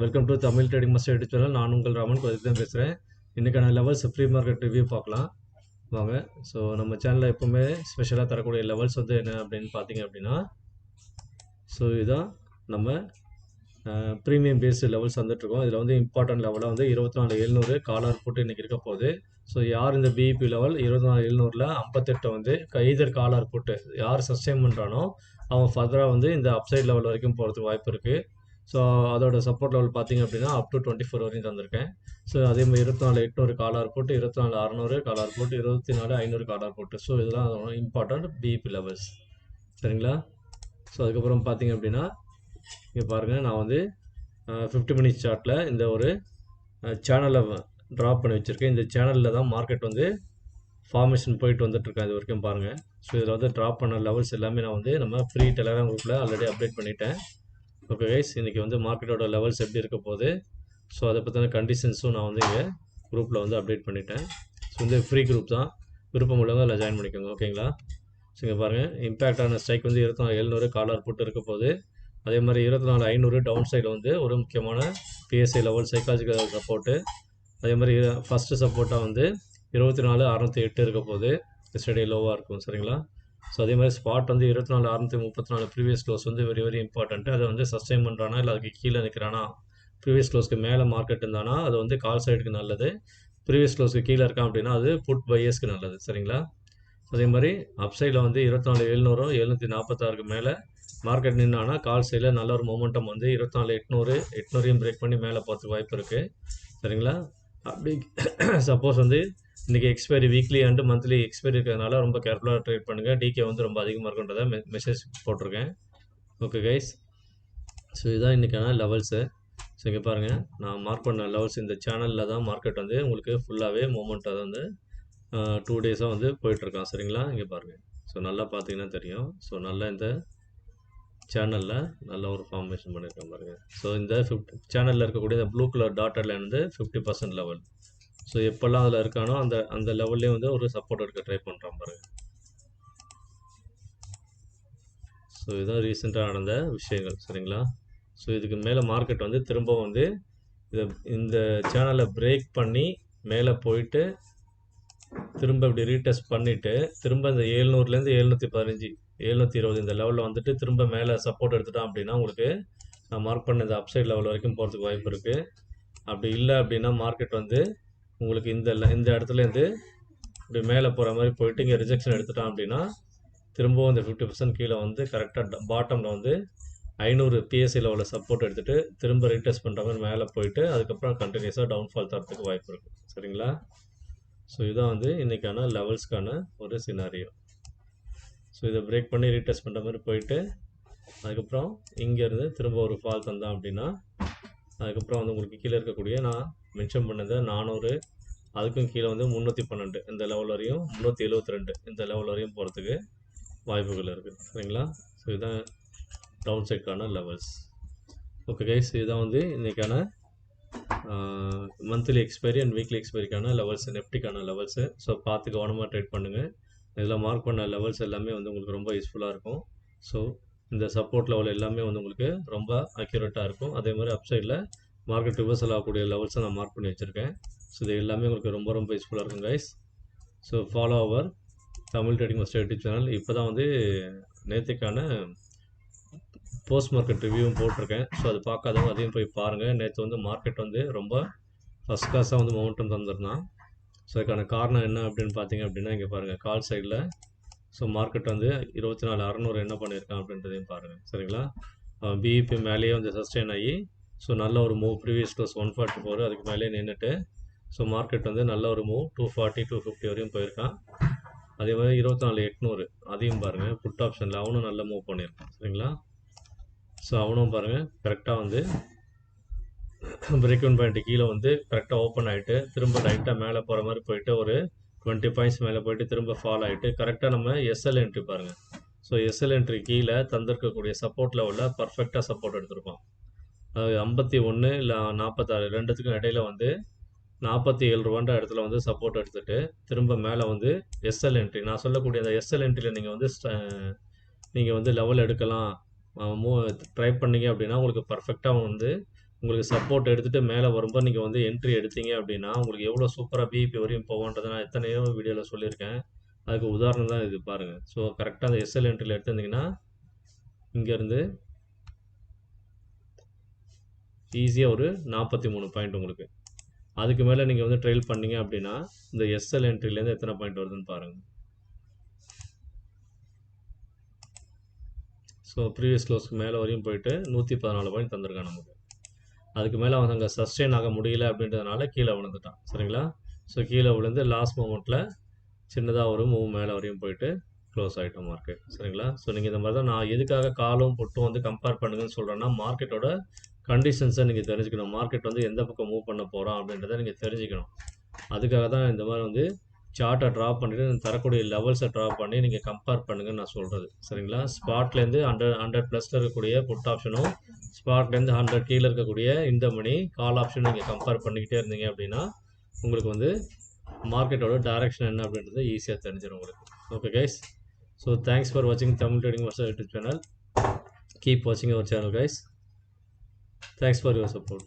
Welcome to Tamil trading master YouTube channel. நான் உங்கள் ராமன் கோதிக்கு தான் பேசுகிறேன். இன்றைக்கான லெவல்ஸ் ப்ரீ மார்க்கெட் ரிவ்யூ பார்க்கலாம் வாங்க. ஸோ நம்ம சேனலில் எப்போவுமே ஸ்பெஷலாக தரக்கூடிய லெவல்ஸ் வந்து என்ன அப்படின்னு பார்த்தீங்க அப்படின்னா, ஸோ இதுதான் நம்ம ப்ரீமியம் பேஸ்டு லெவல்ஸ் வந்துட்டுருக்கோம். இதில் வந்து இம்பார்ட்டன்ட் லெவலாக வந்து 24,700 காலர் போட்டு இன்றைக்கி இருக்க போகுது. ஸோ யார் இந்த பிஇபி லெவல் 24,700ல் 58 வந்து கைதர் காலர் போட்டு யார் சஸ்டெயின் பண்ணுறானோ அவன் ஃபர்தராக வந்து இந்த அப்சைட் லெவல் வரைக்கும் போகிறதுக்கு வாய்ப்பு இருக்குது. ஸோ அதோட சப்போர்ட் லெவல் பார்த்தீங்க அப்படின்னா அப் டு 24 வரையும் தந்திருக்கேன். ஸோ அதே மாதிரி 24,800 காலர் போட்டு, 24,600 காலர் போட்டு, 24,500 காலர் போட்டு. ஸோ இதெல்லாம் இம்பார்ட்டன்ட் பிஇபி லெவல்ஸ், சரிங்களா? ஸோ அதுக்கப்புறம் பார்த்தீங்க அப்படின்னா இங்கே பாருங்கள், நான் வந்து 50 மினிட்ஸ் சார்ட்டில் இந்த ஒரு சேனலை ட்ராப் பண்ணி வச்சுருக்கேன். இந்த சேனலில் தான் மார்க்கெட் வந்து ஃபார்மேஷன் போயிட்டு வந்துட்டுருக்கேன் இது வரைக்கும் பாருங்கள். ஸோ இதில் வந்து ட்ராப் பண்ண லெவல்ஸ் எல்லாமே நான் வந்து நம்ம ஃப்ரீ டெலகிராம் குரூப்பில் ஆல்ரெடி அப்டேட் பண்ணிட்டேன். ஓகே கைஸ், இன்றைக்கி வந்து மார்க்கெட்டோட லெவல்ஸ் எப்படி இருக்க போகுது, ஸோ அதை பற்றின கண்டிஷன்ஸும் நான் வந்து இங்கே குரூப்பில் வந்து அப்டேட் பண்ணிட்டேன். ஸோ இந்த ஃப்ரீ குரூப் தான், விருப்பம் உள்ளவங்க அதில் ஜாயின் பண்ணிக்கோங்க, ஓகேங்களா? ஸோ இங்கே பாருங்கள், இம்பேக்டான ஸ்ட்ரைக் வந்து 24,700 காலர் போட்டு இருக்க போகுது. அதே மாதிரி 24,500 டவுன் சைடில் வந்து ஒரு முக்கியமான பிஎஸ்ஐ லெவல் சைக்காலஜிக்கல் சப்போர்ட்டு. அதே மாதிரி ஃபஸ்ட்டு சப்போர்ட்டாக வந்து 24,608 இருக்க போகுது. எஸ்டர்டே லோவாக இருக்கும், சரிங்களா? ஸோ அதே மாதிரி ஸ்பாட் வந்து 24,634 ப்ரீவியஸ் க்ளோஸ் வந்து வெரி வெரி இம்பார்ட்டன்ட்டு. அதை வந்து சஸ்டைன் பண்ணுறானா இல்லை அதுக்கு கீழே நிற்கிறானா, ப்ரீவியஸ் க்ளோஸ்க்கு மேலே மார்க்கெட் இருந்தானா அது வந்து கால் சைடுக்கு நல்லது, ப்ரீவியஸ் க்ளோஸ்க்கு கீழே இருக்கான் அப்படின்னா அது புட் பையர்ஸ்க்கு நல்லது, சரிங்களா? அதே மாதிரி அப்சைடில் வந்து 24,700 746க்கு மேலே மார்க்கெட் நின்னானா கால் சைடில் நல்ல ஒரு மொமெண்டம் வந்து 24,800 800 பிரேக் பண்ணி மேலே போகிறதுக்கு வாய்ப்பு இருக்குது, சரிங்களா? அப்படி சப்போஸ் வந்து இன்றைக்கி expiry weekly and monthly expiry இருக்கிறதுனால ரொம்ப கேர்ஃபுல்லாக ட்ரேட் பண்ணுங்கள். டிகே வந்து ரொம்ப அதிகமாக இருக்குன்றதை மெசேஜ் போட்டிருக்கேன். ஓகே கைஸ், ஸோ இதுதான் இன்றைக்கான லெவல்ஸு. ஸோ இங்கே பாருங்கள், நான் மார்க் பண்ண லெவல்ஸ் இந்த சேனலில் தான் மார்க்கெட் வந்து உங்களுக்கு ஃபுல்லாகவே மூமெண்ட்டாக வந்து 2 டேஸாக வந்து போயிட்டுருக்கான், சரிங்களா? இங்கே பாருங்கள், ஸோ நல்லா பார்த்தீங்கன்னா தெரியும். ஸோ நல்லா இந்த சேனலில் நல்ல ஒரு ஃபார்மேஷன் பண்ணியிருக்கேன் பாருங்கள். ஸோ இந்த சேனலில் இருக்கக்கூடிய இந்த ப்ளூ கலர் டாட்டட் லைன் வந்து 50% லெவல். ஸோ எப்போல்லாம் அதில் இருக்கானோ அந்த லெவல்லே வந்து ஒரு சப்போர்ட் எடுக்க ட்ரை பண்ணுறான் பாருங்கள். ஸோ இதுதான் ரீசெண்டாக நடந்த விஷயங்கள், சரிங்களா? ஸோ இதுக்கு மேலே மார்க்கெட் வந்து திரும்ப வந்து இந்த சேனலை பிரேக் பண்ணி மேலே போயிட்டு திரும்ப இப்படி ரீடெஸ்ட் பண்ணிவிட்டு திரும்ப இந்த 700லேருந்து 715 720 இந்த லெவலில் வந்துட்டு திரும்ப மேலே சப்போர்ட் எடுத்துட்டான் அப்படின்னா உங்களுக்கு நான் மார்க் பண்ண இந்த அப்சைட் லெவல் வரைக்கும் போகிறதுக்கு வாய்ப்பு இருக்குது. அப்படி இல்லை அப்படின்னா மார்க்கெட் வந்து உங்களுக்கு இந்த இடத்துலேருந்து இப்படி மேலே போகிற மாதிரி போயிட்டு இங்கே ரிஜெக்ஷன் எடுத்துட்டான் அப்படின்னா திரும்பவும் இந்த 50% கீழே வந்து கரெக்டாக பாட்டமில் வந்து 500 பிஎஸ்சி லெவலில் சப்போர்ட் எடுத்துகிட்டு திரும்ப ரீடெஸ்ட் பண்ணுற மாதிரி மேலே போயிட்டு அதுக்கப்புறம் கண்டினியூஸாக டவுன்ஃபால் தரத்துக்கு வாய்ப்பு இருக்குது, சரிங்களா? ஸோ இதுதான் வந்து இன்றைக்கான லெவல்ஸ்க்கான ஒரு சினாரியோ. ஸோ இதை பிரேக் பண்ணி ரீடெஸ்ட் பண்ணுற மாதிரி போயிட்டு அதுக்கப்புறம் இங்கேருந்து திரும்ப ஒரு ஃபால் தந்தான் அப்படின்னா அதுக்கப்புறம் வந்து உங்களுக்கு கீழே இருக்கக்கூடிய நான் மென்ஷன் பண்ணது 400, அதுக்கும் கீழே வந்து 312 இந்த லெவல் வரையும் 372 இந்த லெவல் வரையும் போகிறதுக்கு வாய்ப்புகள் இருக்குது, சரிங்களா? ஸோ இதுதான் டவுன் சைட்கான லெவல்ஸ். ஓகே கைஸ், இதுதான் வந்து இன்றைக்கான மந்த்லி எக்ஸ்பைரி அண்ட் வீக்லி எக்ஸ்பைரிக்கான லெவல்ஸ், நெஃப்டிக்கான லெவல்ஸு. ஸோ பார்த்து கவனமாக ட்ரேட் பண்ணுங்கள். இதில் மார்க் பண்ண லெவல்ஸ் எல்லாமே வந்து உங்களுக்கு ரொம்ப யூஸ்ஃபுல்லாக இருக்கும். ஸோ இந்த சப்போர்ட் லெவல் எல்லாமே வந்து உங்களுக்கு ரொம்ப அக்யூரேட்டாக இருக்கும். அதே மாதிரி அப்சைடில் மார்க்கெட் ரிவர்சல் ஆகக்கூடிய லெவல்ஸை நான் மார்க் பண்ணி வச்சுருக்கேன். ஸோ இது எல்லாமே உங்களுக்கு ரொம்ப ரொம்ப யூஸ்ஃபுல்லாக இருக்கும் guys. So follow our Tamil trading master YouTube channel. இப்போ தான் வந்து நேற்றுக்கான போஸ்ட் மார்க்கெட் ரிவ்யூவும் போட்டிருக்கேன். ஸோ அது பார்க்காதவங்க அதையும் போய் பாருங்கள். நேற்று வந்து மார்க்கெட் வந்து ரொம்ப ஃபஸ்ட் கிளாஸாக வந்து மொமெண்டம் தந்துருந்தான். ஸோ அதுக்கான காரணம் என்ன அப்படின்னு பார்த்தீங்க அப்படின்னா இங்கே பாருங்கள், கால் சைடில் ஸோ மார்க்கெட் வந்து 24,600 என்ன பண்ணியிருக்கான் அப்படின்றதையும் பாருங்கள், சரிங்களா? பிஇபி மேலேயே வந்து சஸ்டெயின் ஆகி ஸோ நல்ல ஒரு மூவ், ப்ரீவியஸ் க்ளோஸ் 144 அதுக்கு மேலே நின்றுட்டு ஸோ மார்க்கெட் வந்து நல்ல ஒரு மூவ் 240 250 வரையும் போயிருக்கான். அதே மாதிரி 24,800 அதையும் பாருங்கள், புட் ஆப்ஷனில் அவனும் நல்ல மூவ் பண்ணியிருக்கான், சரிங்களா? ஸோ அவனும் பாருங்கள் கரெக்டாக வந்து பிரேக் ஒன் பாயிண்ட் கீழே வந்து கரெக்டாக ஓப்பன் ஆகிட்டு திரும்ப லைட்டாக மேலே போகிற மாதிரி போயிட்டு ஒரு 20 பாயிண்ட்ஸ் மேலே போயிட்டு திரும்ப ஃபால் ஆகிட்டு கரெக்டாக நம்ம எஸ்எல் என்ட்ரி பாருங்கள். ஸோ எஸ்எல் என்ட்ரி கீழே தந்திருக்கக்கூடிய சப்போர்ட் லெவலில் பர்ஃபெக்டாக சப்போர்ட் எடுத்திருப்பான். அது 51 இல்லை 46 ரெண்டுத்துக்கும் இடையில வந்து 47 ரூபான்ற இடத்துல வந்து சப்போர்ட் எடுத்துகிட்டு திரும்ப மேலே வந்து எஸ்எல் என்ட்ரி, நான் சொல்லக்கூடிய அந்த எஸ்எல் என்ட்ரியில் நீங்கள் வந்து லெவல் எடுக்கலாம் ட்ரை பண்ணிங்க அப்படின்னா உங்களுக்கு பர்ஃபெக்டாக வந்து உங்களுக்கு சப்போர்ட் எடுத்துகிட்டு மேலே வரும்போது நீங்கள் வந்து என்ட்ரி எடுத்தீங்க அப்படின்னா உங்களுக்கு எவ்வளோ சூப்பராக பிஇபி வரையும் போவோன்றதை நான் எத்தனையோ வீடியோவில் சொல்லியிருக்கேன். அதுக்கு உதாரணம் தான் இது பாருங்கள். ஸோ கரெக்டாக அந்த எஸ்எல் என்ட்ரியில் எடுத்துருந்தீங்கன்னா இங்கேருந்து ஈஸியாக ஒரு 43 பாயிண்ட் உங்களுக்கு. அதுக்கு மேலே நீங்கள் வந்து ட்ரெயில் பண்ணீங்க அப்படின்னா இந்த எஸ்எல் என்ட்ரிலேருந்து எத்தனை பாயிண்ட் வருதுன்னு பாருங்கள். ஸோ ப்ரீவியஸ் க்ளோஸ்க்கு மேலே வரையும் போயிட்டு 114 பாயிண்ட் தந்திருக்கான் நமக்கு. அதுக்கு மேலே அவன் அங்கே சஸ்டெயின் ஆக முடியல அப்படின்றதுனால கீழே விழுந்துட்டான். சரிங்களா? ஸோ கீழே விழுந்து லாஸ்ட் மொமெண்ட்டில் சின்னதாக ஒரு மூவ் மேலே வரையும் போயிட்டு க்ளோஸ் ஆகிட்டோம் மார்க்கெட். சரிங்களா? ஸோ நீங்கள் இந்த மாதிரி தான் நான் எதுக்காக காலும் புட்டும் வந்து கம்பேர் பண்ணுங்கன்னு சொல்கிறேன்னா மார்க்கெட்டோட கண்டிஷன்ஸை நீங்கள் தெரிஞ்சுக்கணும். மார்க்கெட் வந்து எந்த பக்கம் மூவ் பண்ண போகிறோம் அப்படின்றத நீங்கள் தெரிஞ்சுக்கணும். அதுக்காக தான் இந்த மாதிரி வந்து சார்ட்டை ட்ரா பண்ணிவிட்டு தரக்கூடிய லெவல்ஸை ட்ரா பண்ணி நீங்கள் கம்பேர் பண்ணுங்கன்னு நான் சொல்கிறது. சரிங்களா? ஸ்பாட்லேருந்து 100 ப்ளஸில் இருக்கக்கூடிய புட் ஆப்ஷனும் ஸ்பாட்லேருந்து 100 கீழே இருக்கக்கூடிய இந்த மணி கால் ஆப்ஷனும் நீங்கள் கம்பேர் பண்ணிக்கிட்டே இருந்தீங்க அப்படின்னா உங்களுக்கு வந்து மார்க்கெட்டோட டைரக்ஷன் என்ன அப்படின்றது ஈஸியாக தெரிஞ்சிடும் உங்களுக்கு. Okay guys, so thanks for வாட்சிங் Tamil trading master YouTube channel. Keep வாட்சிங் our channel guys. Thanks for your support.